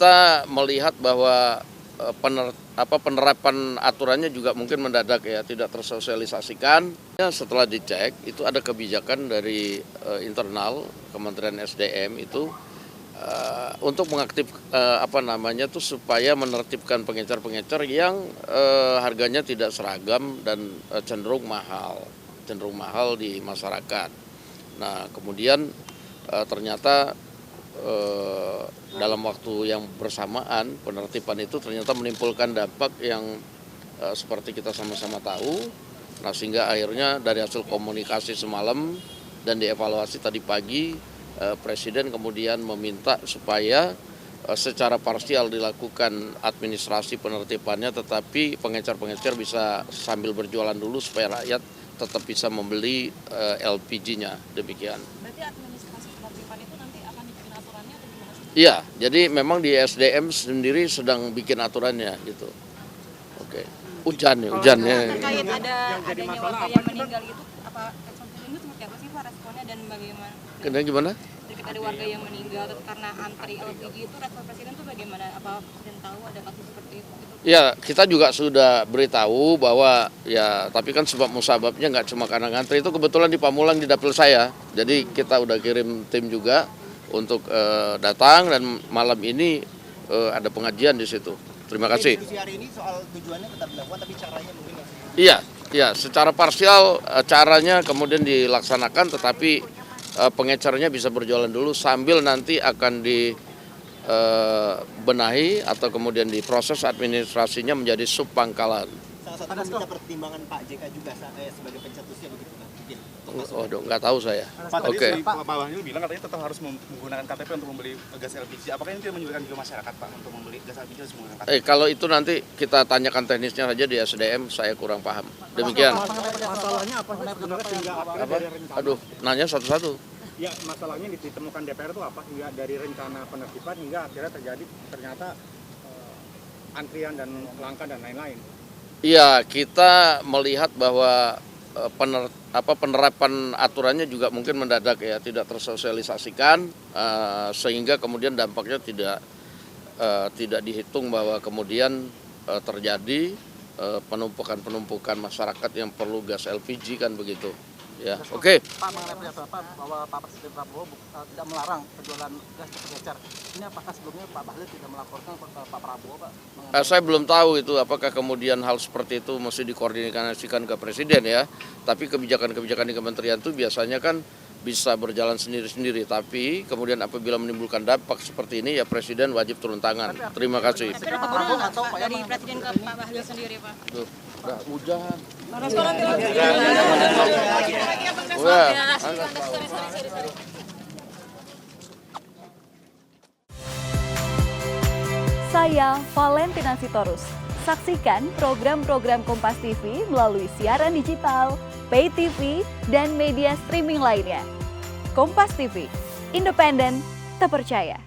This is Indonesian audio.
kita melihat bahwa penerapan aturannya juga mungkin mendadak ya, tidak tersosialisasikan. Setelah dicek itu ada kebijakan dari internal Kementerian SDM itu untuk mengaktif supaya menertibkan pengecer-pengecer yang harganya tidak seragam dan cenderung mahal di masyarakat. Nah, kemudian ternyata dalam waktu yang bersamaan penertiban itu ternyata menimbulkan dampak yang seperti kita sama-sama tahu. Nah, sehingga akhirnya dari hasil komunikasi semalam dan dievaluasi tadi pagi, Presiden kemudian meminta supaya secara parsial dilakukan administrasi penertibannya, tetapi pengecer-pengecer bisa sambil berjualan dulu supaya rakyat tetap bisa membeli LPG-nya, demikian. Berarti administrasi penertiban itu nanti akan dibikin aturannya atau gimana sih? Iya, jadi memang di SDM sendiri sedang bikin aturannya gitu. Oke. Hujannya. Terkait adanya warga yang meninggal itu, apa ini seperti apa sih Pak responnya dan bagaimana? Gimana? Terkait ada warga yang meninggal karena antri LPG itu, respon Presiden itu bagaimana? Apa Presiden tahu ada kasus seperti itu? Ya, kita juga sudah beritahu bahwa ya, tapi kan sebab musababnya nggak cuma karena ngantri. Itu kebetulan di Pamulang di dapil saya. Jadi kita udah kirim tim juga untuk datang dan malam ini ada pengajian di situ. Terima kasih. Diskusi hari ini soal tujuannya tetap dilakukan, tapi caranya mungkin masih. Iya, secara parsial caranya kemudian dilaksanakan, tetapi pengecernya bisa berjualan dulu sambil nanti akan benahi atau kemudian diproses administrasinya menjadi subpangkalan. Salah satu meminta pertimbangan Pak JK juga sebagai pencetusnya begitu Pak. Waduh, nggak tahu saya. Pak, Oke. Pak Bahlil bilang katanya tetap harus menggunakan KTP untuk membeli gas LPG. Apakah ini tidak menyulitkan juga masyarakat Pak untuk membeli gas LPG harus menggunakan KTP? Kalau itu nanti kita tanyakan teknisnya saja di SDM, saya kurang paham. Demikian. Masalahnya apa sebenarnya sehingga akhirnya dari rencana? Aduh, nanya satu-satu. Ya, masalahnya ditemukan DPR itu apa hingga dari rencana penertiban hingga akhirnya ternyata antrian dan langka dan lain-lain. Iya, kita melihat bahwa penerapan aturannya juga mungkin mendadak ya, tidak tersosialisasikan, sehingga kemudian dampaknya tidak dihitung bahwa kemudian terjadi penumpukan masyarakat yang perlu gas LPG kan begitu. Ya, oke. Pak, mengenai pernyataan Pak bahwa Pak Presiden Prabowo tidak melarang penjualan gas ke pengecer. Ini apakah sebelumnya Pak Bahlil tidak melaporkan ke Pak Prabowo, Pak? Saya belum tahu itu apakah kemudian hal seperti itu mesti dikoordinasikan ke Presiden ya. Tapi kebijakan-kebijakan di kementerian itu biasanya kan bisa berjalan sendiri-sendiri. Tapi kemudian apabila menimbulkan dampak seperti ini ya Presiden wajib turun tangan. Terima kasih. Tapi ada teguran dari Presiden ke Pak Bahlil sendiri Pak? Tuh, udah hujan. Saya Valentina Sitorus. Saksikan program-program Kompas TV melalui siaran digital, pay TV, dan media streaming lainnya. Kompas TV, independen, terpercaya.